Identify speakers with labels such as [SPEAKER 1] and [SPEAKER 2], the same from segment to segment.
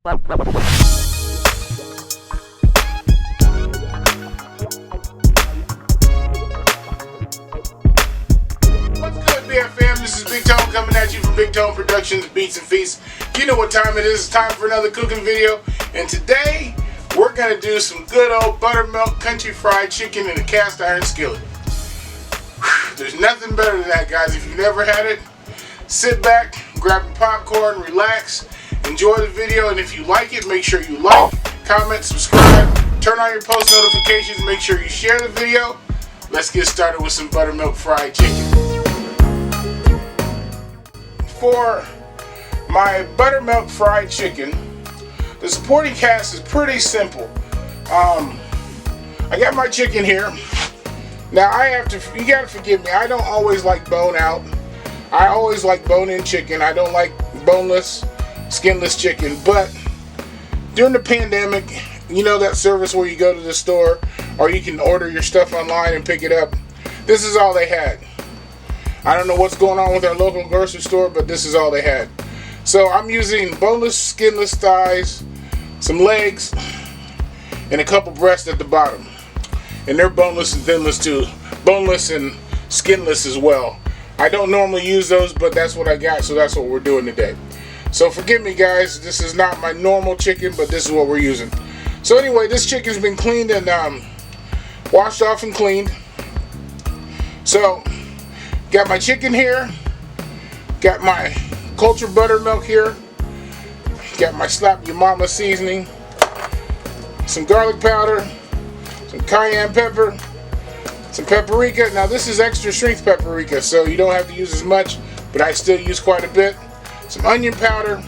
[SPEAKER 1] BFM, this is Big Tone coming at you from Big Tone Productions, Beats and Feasts. You know what time it is. It's time for another cooking video. And today, we're going to do some good old buttermilk country fried chicken in a cast iron skillet. Whew, there's nothing better than that, guys. If you've never had it, sit back, grab your popcorn, relax, enjoy the video. And if you like it, make sure you like, comment, subscribe, turn on your post notifications, make sure you share the video. Let's get started with some buttermilk fried chicken. For my buttermilk fried chicken, the supporting cast is pretty simple. I got my chicken here. Now you gotta forgive me, I don't always like bone out. I always like bone-in chicken. I don't like boneless, skinless chicken. But during the pandemic, you know that service where you go to the store or you can order your stuff online and pick it up? This is all they had. I don't know what's going on with our local grocery store, but this is all they had. So I'm using boneless, skinless thighs, some legs, and a couple breasts at the bottom. And they're boneless and thinless too. Boneless and skinless as well. I don't normally use those, but that's what I got, so that's what we're doing today. So forgive me, guys, this is not my normal chicken, but this is what we're using. So anyway, this chicken's been cleaned and washed off and cleaned. So got my chicken here, got my cultured buttermilk here, got my slap your mama seasoning, some garlic powder, some cayenne pepper, some paprika. Now this is extra strength paprika, so you don't have to use as much, but I still use quite a bit. Some onion powder,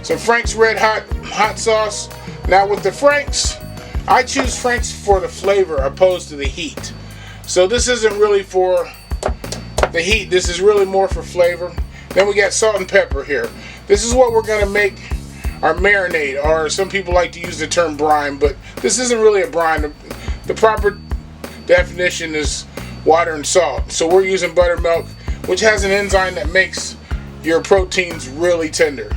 [SPEAKER 1] some Frank's Red Hot sauce. Now with the Frank's, I choose Frank's for the flavor opposed to the heat. So this isn't really for the heat, this is really more for flavor. Then we got salt and pepper here. This is what we're going to make our marinade, or some people like to use the term brine, but this isn't really a brine. The proper definition is water and salt. So we're using buttermilk, which has an enzyme that makes your proteins really tender.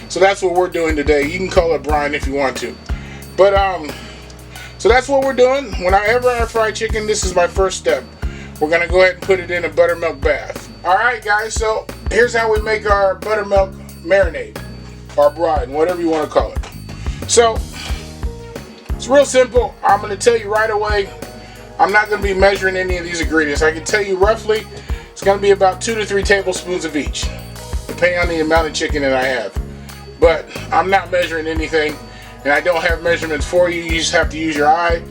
[SPEAKER 1] So that's what we're doing today. You can call it brine if you want to. But so that's what we're doing. Whenever I fry chicken, this is my first step. We're going to go ahead and put it in a buttermilk bath. Alright guys, so here's how we make our buttermilk marinade, or brine, whatever you want to call it. So, it's real simple. I'm going to tell you right away, I'm not going to be measuring any of these ingredients. I can tell you roughly, it's going to be about 2 to 3 tablespoons of each, depending on the amount of chicken that I have. But I'm not measuring anything, and I don't have measurements for you. You just have to use your eye.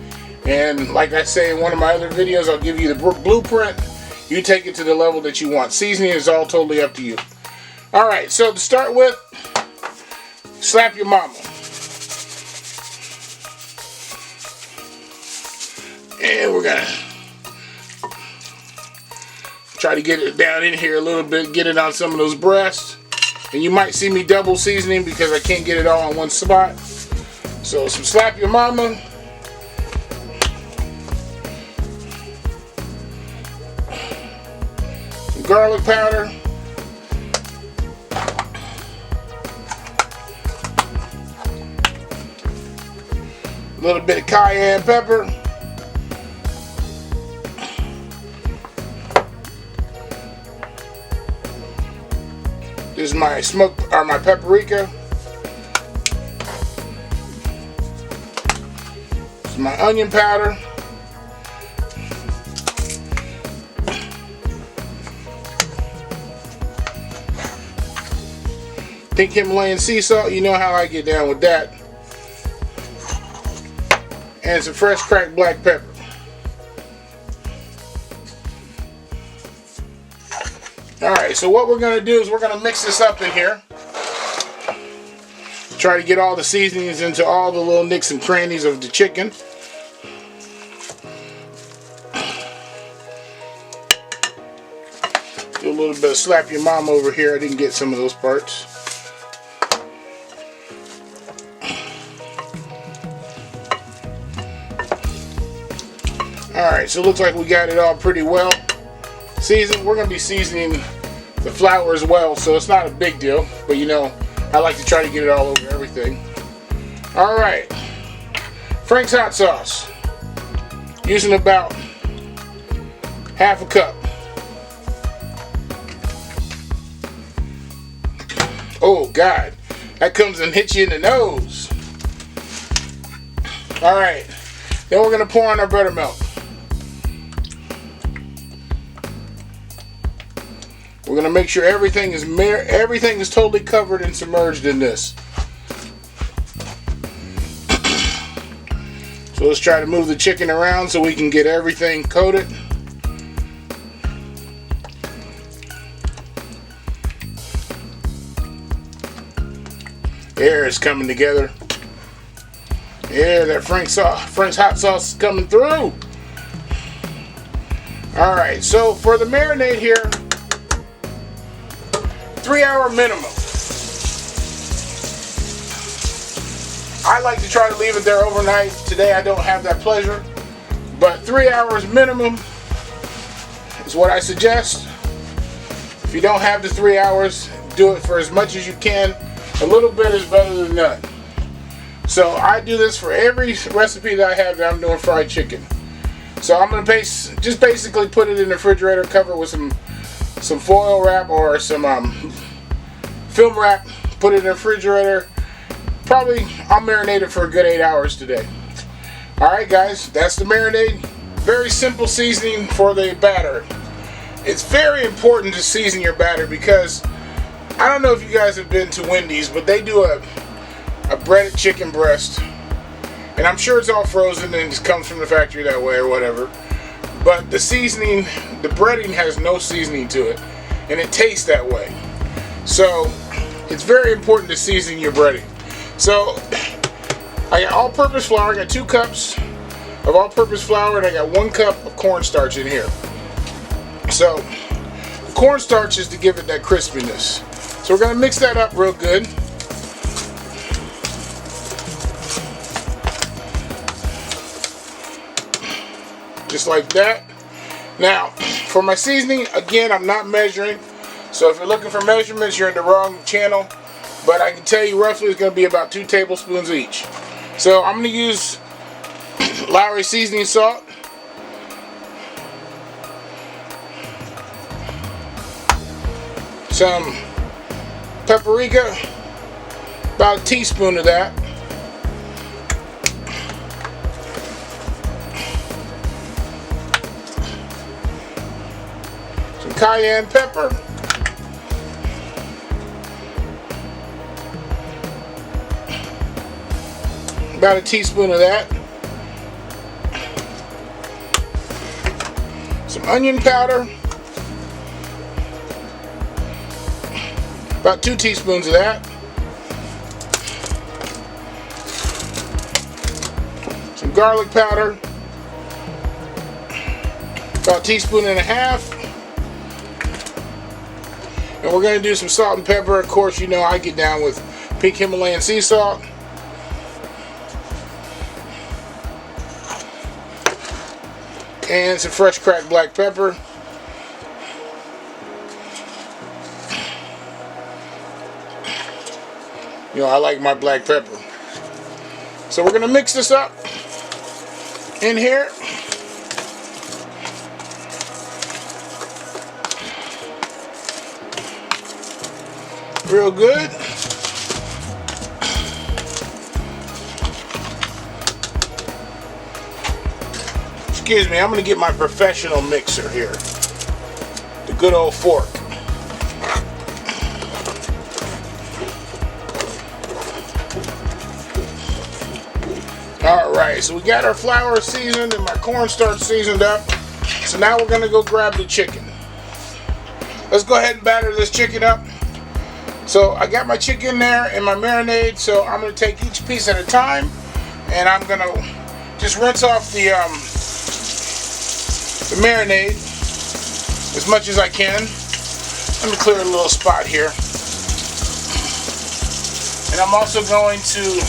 [SPEAKER 1] And like I say in one of my other videos, I'll give you the blueprint. You take it to the level that you want. Seasoning is all totally up to you. Alright, so to start with, slap your mama. And we're going to try to get it down in here a little bit, get it on some of those breasts. And you might see me double seasoning because I can't get it all in one spot. So some slap your mama. Garlic powder, a little bit of cayenne pepper, this is my my paprika, this is my onion powder. Pink Himalayan sea salt, you know how I get down with that. And some fresh cracked black pepper. Alright, so what we're going to do is we're going to mix this up in here. Try to get all the seasonings into all the little nicks and crannies of the chicken. Do a little bit of slap your mom over here. I didn't get some of those parts. Alright, so it looks like we got it all pretty well seasoned. We're going to be seasoning the flour as well, so it's not a big deal. But you know, I like to try to get it all over everything. Alright, Frank's hot sauce. Using about half a cup. Oh God, that comes and hits you in the nose. Alright, then we're going to pour on our buttermilk. We're going to make sure everything is totally covered and submerged in this. So let's try to move the chicken around so we can get everything coated. There, it's coming together. Yeah, that Frank's hot sauce is coming through. Alright, so for the marinade here, 3-hour minimum. I like to try to leave it there overnight. Today I don't have that pleasure, but 3 hours minimum is what I suggest. If you don't have the 3 hours, do it for as much as you can. A little bit is better than none. So I do this for every recipe that I have that I'm doing fried chicken. So I'm going to just basically put it in the refrigerator, cover it with some foil wrap or some film wrap, put it in the refrigerator. Probably I'll marinate it for a good 8 hours today. Alright guys, that's the marinade. Very simple seasoning for the batter. It's very important to season your batter because I don't know if you guys have been to Wendy's, but they do a breaded chicken breast. And I'm sure it's all frozen and it comes from the factory that way or whatever. But the seasoning, the breading has no seasoning to it. And it tastes that way. So it's very important to season your breading. So I got all-purpose flour. I got 2 cups of all-purpose flour and I got 1 cup of cornstarch in here. So cornstarch is to give it that crispiness. So we're going to mix that up real good. Just like that. Now, for my seasoning, again, I'm not measuring. So if you're looking for measurements, you're in the wrong channel. But I can tell you roughly it's going to be about 2 tablespoons each. So I'm going to use Lowry seasoning salt. Some paprika, about a teaspoon of that. Some cayenne pepper. About a teaspoon of that. Some onion powder. About 2 teaspoons of that. Some garlic powder. About a teaspoon and a half. And we're going to do some salt and pepper. Of course, you know I get down with pink Himalayan sea salt. And some fresh cracked black pepper. You know, I like my black pepper. So we're going to mix this up in here. Real good. Excuse me, I'm going to get my professional mixer here. The good old fork. Alright, so we got our flour seasoned and my cornstarch seasoned up. So now we're going to go grab the chicken. Let's go ahead and batter this chicken up. So I got my chicken there and my marinade, so I'm going to take each piece at a time. And I'm going to just rinse off the marinade as much as I can. Let me clear a little spot here. And I'm also going to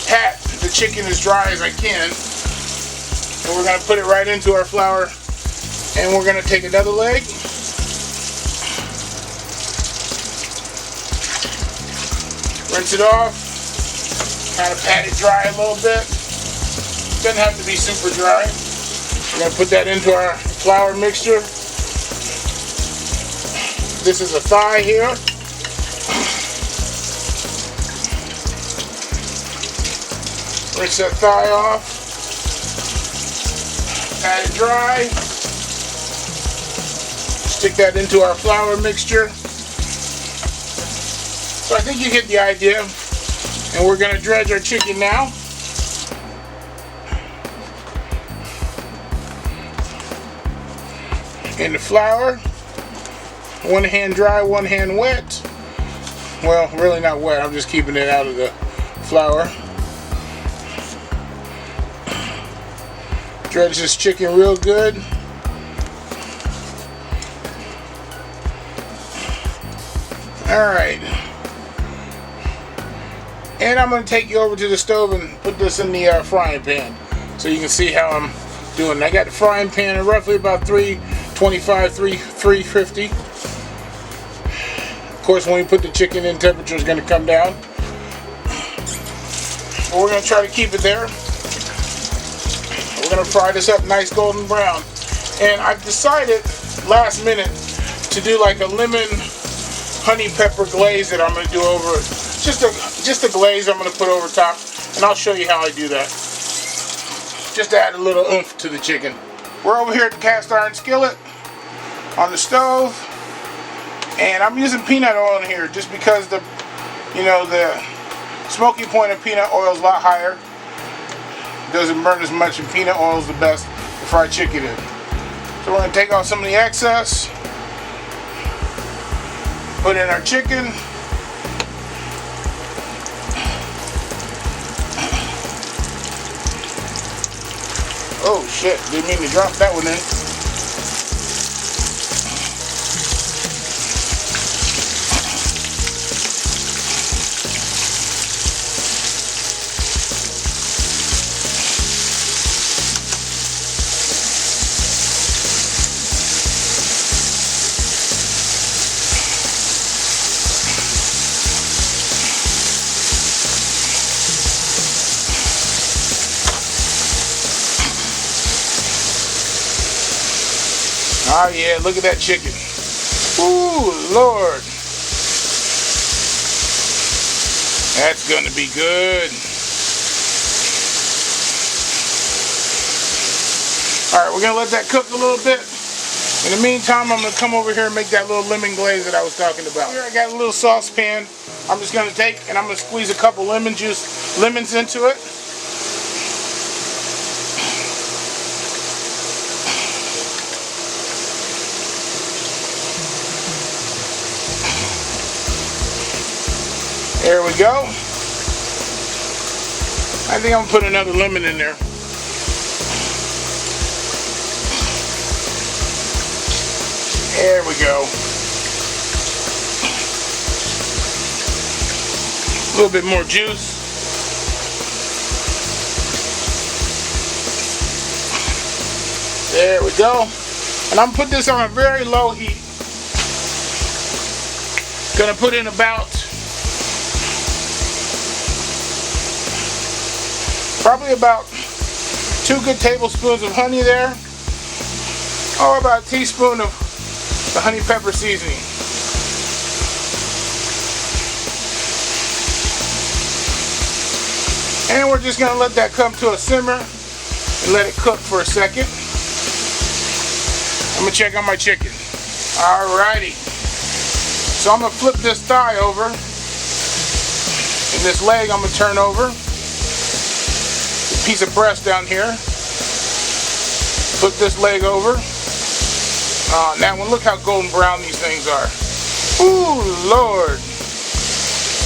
[SPEAKER 1] pat the chicken as dry as I can. And we're going to put it right into our flour. And we're going to take another leg. Rinse it off. Kind of pat it dry a little bit. Doesn't have to be super dry. We're going to put that into our flour mixture. This is a thigh here. Rinse that thigh off. Pat it dry. Stick that into our flour mixture. So I think you get the idea. And we're going to dredge our chicken now. In the flour. One hand dry, one hand wet. Well, really not wet. I'm just keeping it out of the flour. Dredge this chicken real good. Alright. And I'm going to take you over to the stove and put this in the frying pan so you can see how I'm doing. I got the frying pan at roughly about 325, 350. Of course, when we put the chicken in, temperature is going to come down. But we're going to try to keep it there. We're going to fry this up nice golden brown. And I've decided last minute to do like a lemon honey pepper glaze that I'm going to do over it. Just a glaze I'm going to put over top, and I'll show you how I do that. Just to add a little oomph to the chicken. We're over here at the cast iron skillet on the stove, and I'm using peanut oil in here just because the smoky point of peanut oil is a lot higher. Doesn't burn as much, and peanut oil is the best to fry chicken in. So we're going to take off some of the excess, put in our chicken. Oh shit, didn't mean to drop that one in. Oh yeah, look at that chicken. Ooh, Lord. That's gonna be good. Alright, we're gonna let that cook a little bit. In the meantime, I'm gonna come over here and make that little lemon glaze that I was talking about. Here I got a little saucepan. I'm just gonna take and I'm gonna squeeze a couple lemons into it. There we go. I think I'm going to put another lemon in there. There we go. A little bit more juice. There we go. And I'm going to put this on a very low heat. Going to put in about probably about 2 good tablespoons of honey there, or about a teaspoon of the honey pepper seasoning. And we're just going to let that come to a simmer and let it cook for a second. I'm going to check on my chicken. Alrighty. So I'm going to flip this thigh over, and this leg I'm going to turn over. Piece of breast down here. Flip this leg over. Now look how golden brown these things are. Ooh, Lord.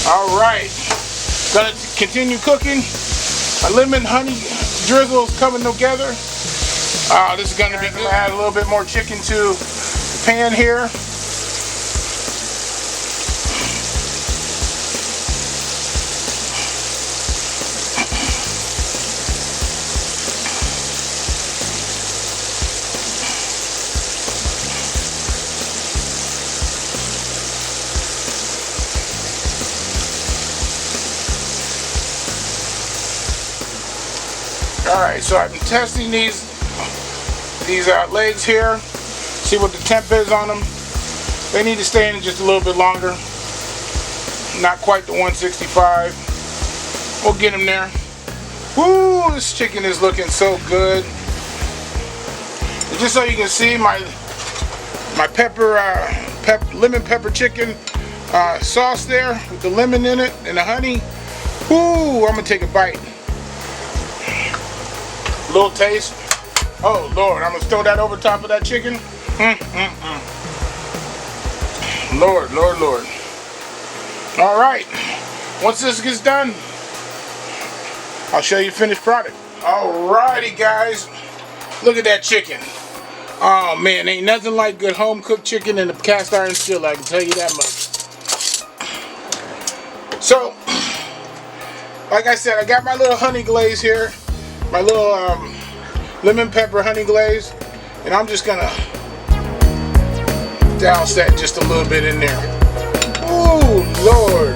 [SPEAKER 1] Alright. Gonna continue cooking. My lemon honey drizzle is coming together. This is gonna be good. Add a little bit more chicken to the pan here. Alright, so I've been testing these legs here. See what the temp is on them. They need to stay in just a little bit longer. Not quite the 165. We'll get them there. Woo, this chicken is looking so good. And just so you can see my lemon pepper chicken sauce there with the lemon in it and the honey. Woo, I'm gonna take a bite. A little taste. Oh Lord, I'm gonna throw that over top of that chicken. Lord, Lord, Lord. All right, once this gets done, I'll show you the finished product. Alrighty guys, look at that chicken. Oh man, ain't nothing like good home cooked chicken in a cast iron skillet, I can tell you that much. So, like I said, I got my little honey glaze here, my little lemon pepper honey glaze, and I'm just gonna douse that just a little bit in there. Ooh, Lord.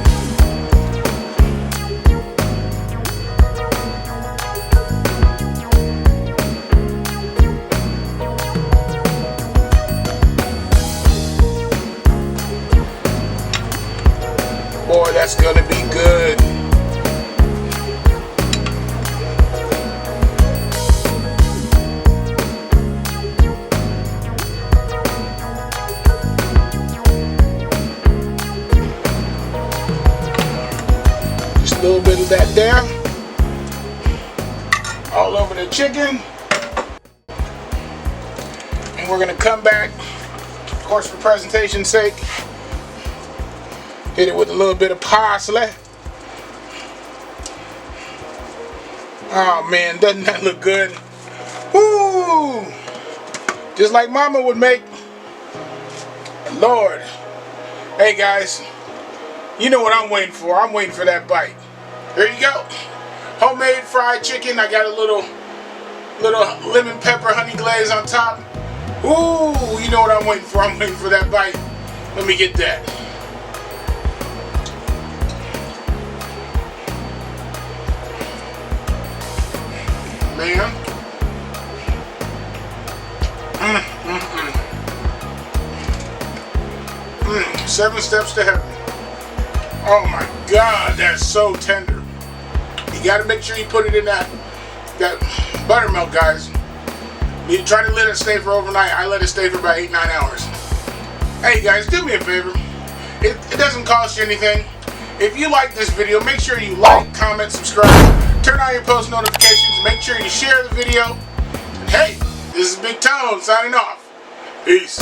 [SPEAKER 1] Boy, that's gonna be good. Just a little bit of that there. All over the chicken. And we're gonna come back, of course, for presentation's sake. Hit it with a little bit of parsley. Oh man, doesn't that look good? Woo! Just like Mama would make. Lord. Hey guys, you know what I'm waiting for. I'm waiting for that bite. Here you go. Homemade fried chicken. I got a little lemon pepper honey glaze on top. Ooh, you know what I'm waiting for. I'm waiting for that bite. Let me get that. Man. 7 steps to heaven. Oh my God, that's so tender. You gotta make sure you put it in that buttermilk, guys. You try to let it stay for overnight. I let it stay for about 8-9 hours. Hey guys, do me a favor. It doesn't cost you anything. If you like this video, make sure you like, comment, subscribe. Turn on your post notifications. Make sure you share the video. And hey, this is Big Tone signing off. Peace.